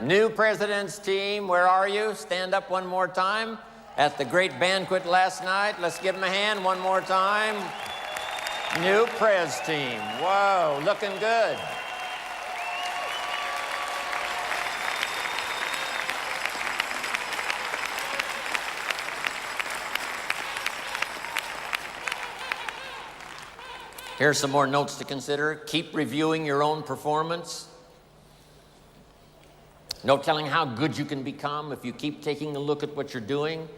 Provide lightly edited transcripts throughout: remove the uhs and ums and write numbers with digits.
New president's team, where are you? Stand up one more time. At the great banquet last night, let's give them a hand one more time. New pres team, whoa, looking good. Here's some more notes to consider. Keep reviewing your own performance. No telling how good you can become if you keep taking a look at what you're doing.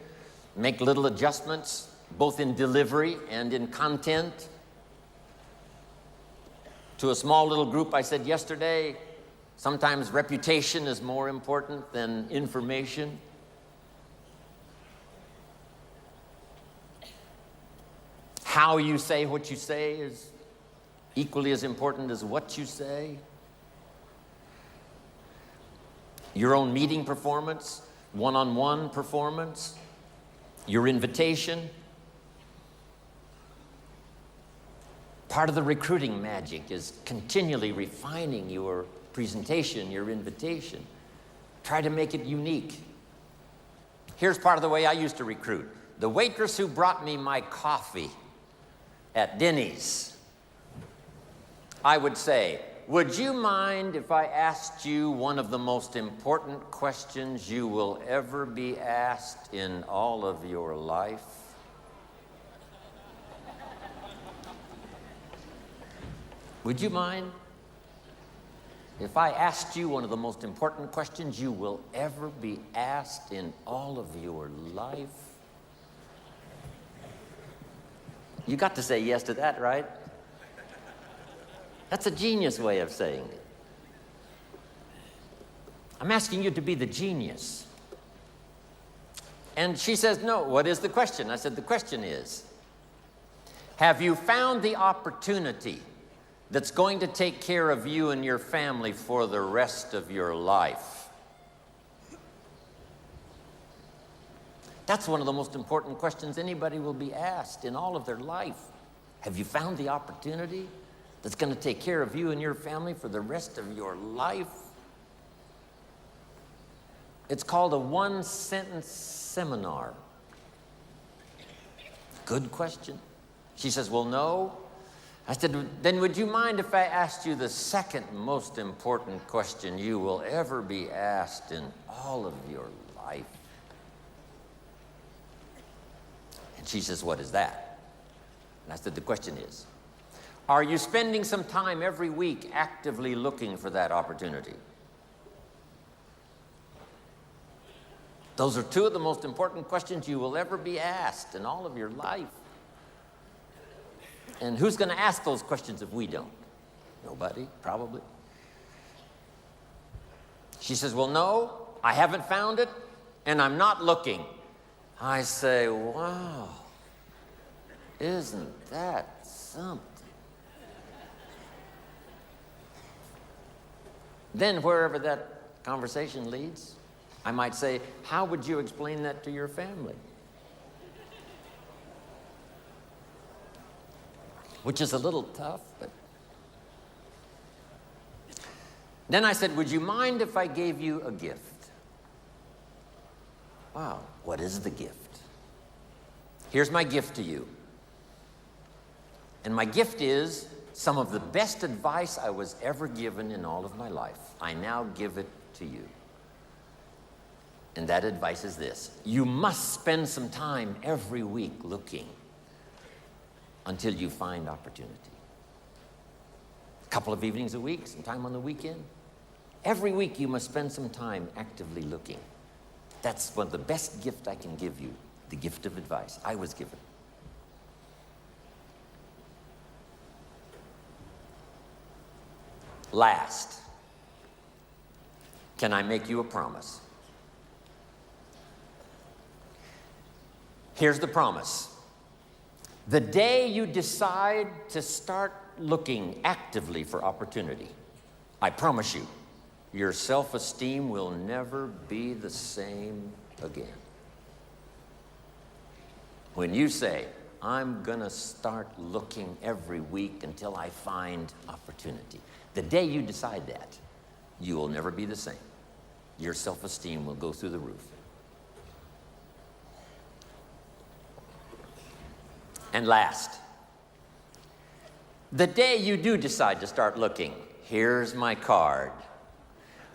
Make little adjustments, both in delivery and in content. To a small little group I said yesterday, sometimes reputation is more important than information. How you say what you say is equally as important as what you say. Your own meeting performance, one-on-one performance, your invitation. Part of the recruiting magic is continually refining your presentation, your invitation. Try to make it unique. Here's part of the way I used to recruit. The waitress who brought me my coffee at Denny's, I would say, would you mind if I asked you one of the most important questions you will ever be asked in all of your life? Would you mind if I asked you one of the most important questions you will ever be asked in all of your life? You got to say yes to that, right? That's a genius way of saying it. I'm asking you to be the genius. And she says, no, what is the question? I said, the question is, have you found the opportunity that's going to take care of you and your family for the rest of your life? That's one of the most important questions anybody will be asked in all of their life. Have you found the opportunity that's going to take care of you and your family for the rest of your life? It's called a one-sentence seminar. Good question. She says, well, no. I said, then would you mind if I asked you the second most important question you will ever be asked in all of your life? And she says, what is that? And I said, the question is, are you spending some time every week actively looking for that opportunity? Those are two of the most important questions you will ever be asked in all of your life. And who's going to ask those questions if we don't? Nobody, probably. She says, well, no, I haven't found it, and I'm not looking. I say, wow, isn't that something? Then wherever that conversation leads, I might say, how would you explain that to your family? Which is a little tough, but... Then I said, would you mind if I gave you a gift? Wow, what is the gift? Here's my gift to you. And my gift is some of the best advice I was ever given in all of my life. I now give it to you. And that advice is this: you must spend some time every week looking until you find opportunity. A couple of evenings a week, some time on the weekend. Every week you must spend some time actively looking. That's one of the best gifts I can give you, the gift of advice I was given. Last, can I make you a promise? Here's the promise. The day you decide to start looking actively for opportunity, I promise you, your self-esteem will never be the same again. When you say, I'm gonna start looking every week until I find opportunity, the day you decide that, you will never be the same. your self-esteem will go through the roof. And last, the day you do decide to start looking, here's my card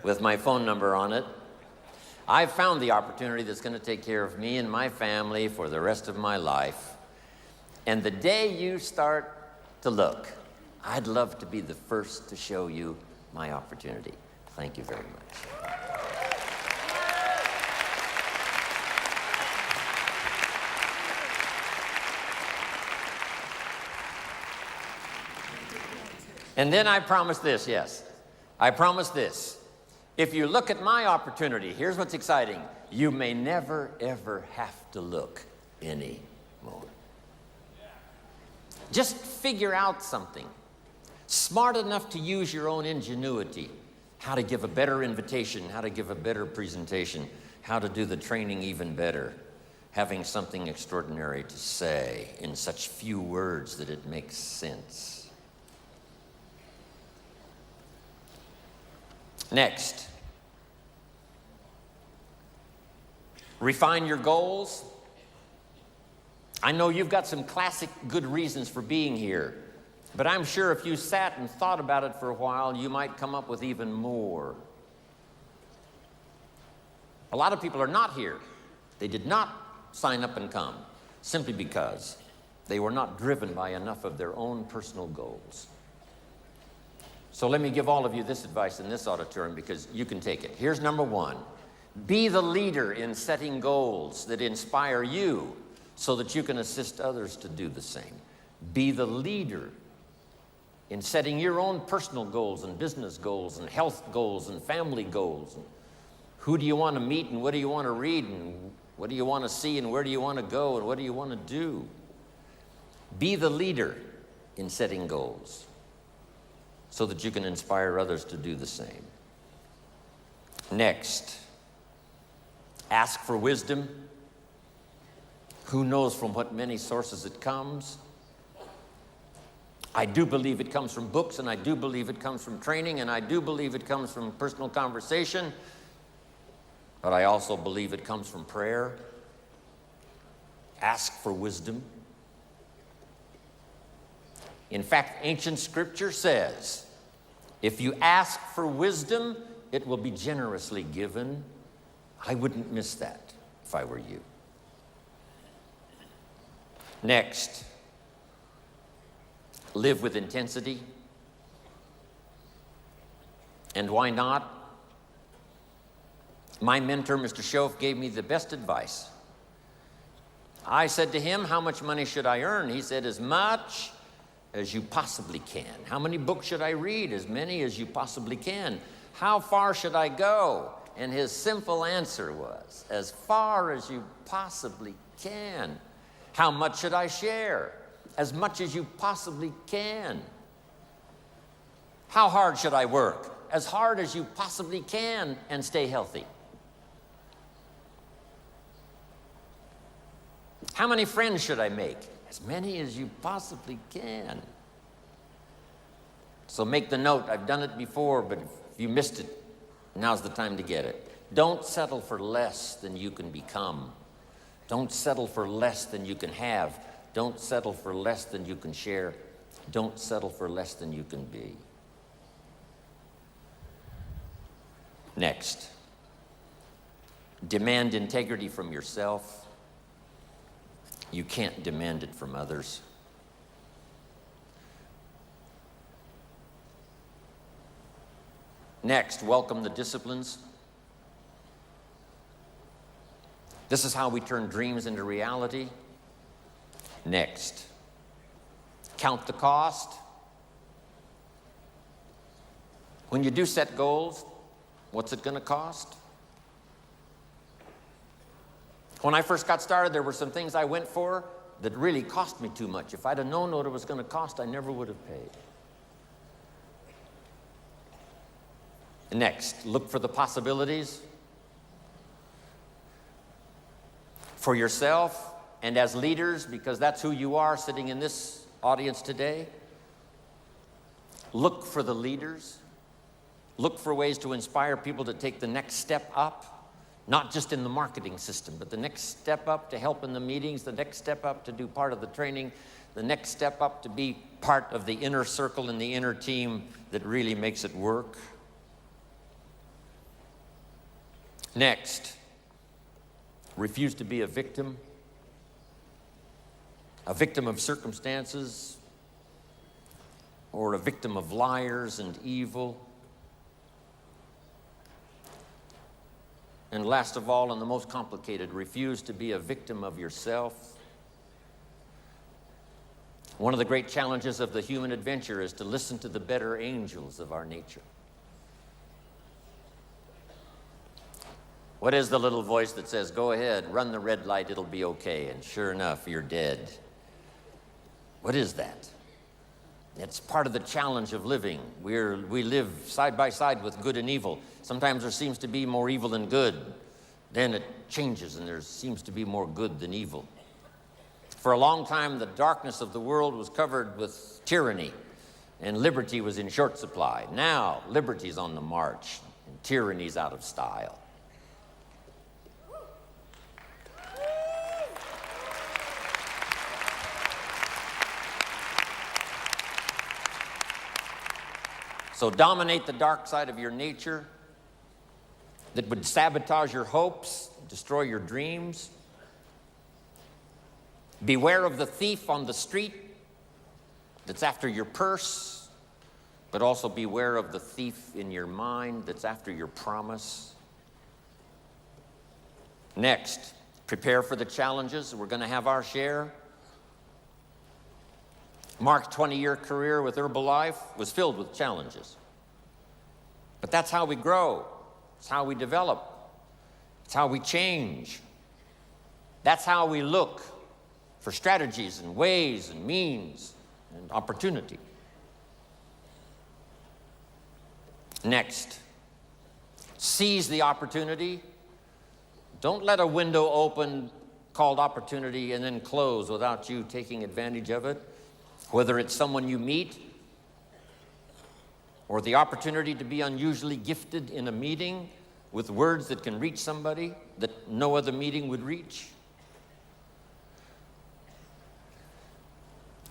with my phone number on it. I've found the opportunity that's going to take care of me and my family for the rest of my life. And the day you start to look, I'd love to be the first to show you my opportunity. Thank you very much. And then I promise this, yes. I promise this. If you look at my opportunity, here's what's exciting. You may never, ever have to look anymore. Just figure out something. Smart enough to use your own ingenuity. How to give a better invitation, how to give a better presentation, how to do the training even better. Having something extraordinary to say in such few words that it makes sense. Next, refine your goals. I know you've got some classic good reasons for being here, but I'm sure if you sat and thought about it for a while, you might come up with even more. A lot of people are not here. They did not sign up and come simply because they were not driven by enough of their own personal goals. So let me give all of you this advice in this auditorium because you can take it. Here's number one. Be the leader in setting goals that inspire you so that you can assist others to do the same. Be the leader in setting your own personal goals and business goals and health goals and family goals. Who do you want to meet and what do you want to read and what do you want to see and where do you want to go and what do you want to do? Be the leader in setting goals so that you can inspire others to do the same. Next, ask for wisdom. Who knows from what many sources it comes? I do believe it comes from books, and I do believe it comes from training, and I do believe it comes from personal conversation, but I also believe it comes from prayer. Ask for wisdom. In fact, ancient scripture says, if you ask for wisdom, it will be generously given. I wouldn't miss that if I were you. Next, live with intensity. And why not? My mentor, Mr. Schoaf, gave me the best advice. I said to him, how much money should I earn? He said, as much as you possibly can. How many books should I read? As many as you possibly can. How far should I go? And his simple answer was, as far as you possibly can. How much should I share? As much as you possibly can. How hard should I work? As hard as you possibly can and stay healthy. How many friends should I make? As many as you possibly can. So make the note. I've done it before, but if you missed it, now's the time to get it. Don't settle for less than you can become. Don't settle for less than you can have. Don't settle for less than you can share. Don't settle for less than you can be. Next, demand integrity from yourself. You can't demand it from others. Next, welcome the disciplines. This is how we turn dreams into reality. Next, count the cost. When you do set goals, what's it going to cost? When I first got started, there were some things I went for that really cost me too much. If I'd have known what it was going to cost, I never would have paid. Next, look for the possibilities for yourself and as leaders, because that's who you are sitting in this audience today. Look for the leaders look for ways to inspire people to take the next step up, not just in the marketing system, but the next step up to help in the meetings, the next step up to do part of the training, the next step up to be part of the inner circle and the inner team that really makes it work. Next, refuse to be a victim of circumstances, or a victim of liars and evil. And last of all, and the most complicated, refuse to be a victim of yourself. One of the great challenges of the human adventure is to listen to the better angels of our nature. What is the little voice that says, go ahead, run the red light, it'll be okay, and sure enough, you're dead? What is that? It's part of the challenge of living. We live side by side with good and evil. Sometimes there seems to be more evil than good. Then it changes and there seems to be more good than evil. For a long time, the darkness of the world was covered with tyranny, and liberty was in short supply. Now, liberty's on the march, and tyranny's out of style. So dominate the dark side of your nature that would sabotage your hopes, destroy your dreams. Beware of the thief on the street that's after your purse, but also beware of the thief in your mind that's after your promise. Next, prepare for the challenges. We're going to have our share. Mark's 20-year career with Herbalife was filled with challenges. But that's how we grow. It's how we develop. It's how we change. That's how we look for strategies and ways and means and opportunity. Next, seize the opportunity. Don't let a window open called opportunity and then close without you taking advantage of it. Whether it's someone you meet, or the opportunity to be unusually gifted in a meeting with words that can reach somebody that no other meeting would reach.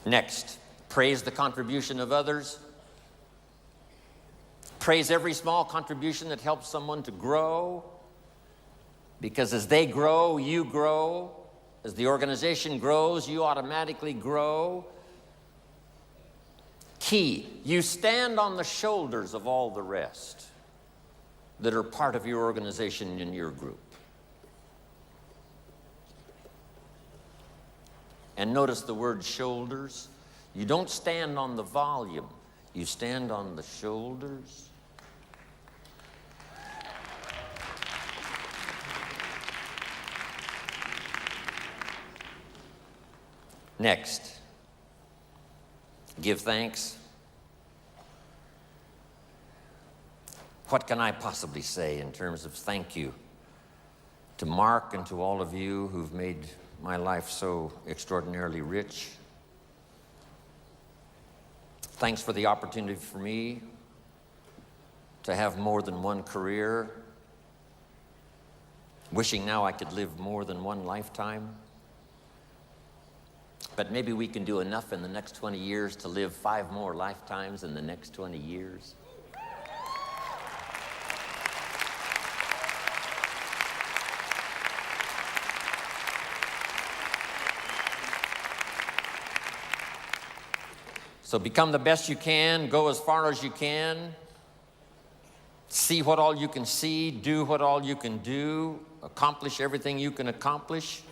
Next, praise the contribution of others. Praise every small contribution that helps someone to grow, because as they grow, you grow. As the organization grows, you automatically grow. Key, you stand on the shoulders of all the rest that are part of your organization and your group. And notice the word shoulders. You don't stand on the volume, you stand on the shoulders. Next, give thanks. What can I possibly say in terms of thank you to Mark and to all of you who've made my life so extraordinarily rich? Thanks for the opportunity for me to have more than one career. Wishing now I could live more than one lifetime. But maybe we can do enough in the next 20 years to live 5 more lifetimes in the next 20 years. So become the best you can, go as far as you can, see what all you can see, do what all you can do, accomplish everything you can accomplish.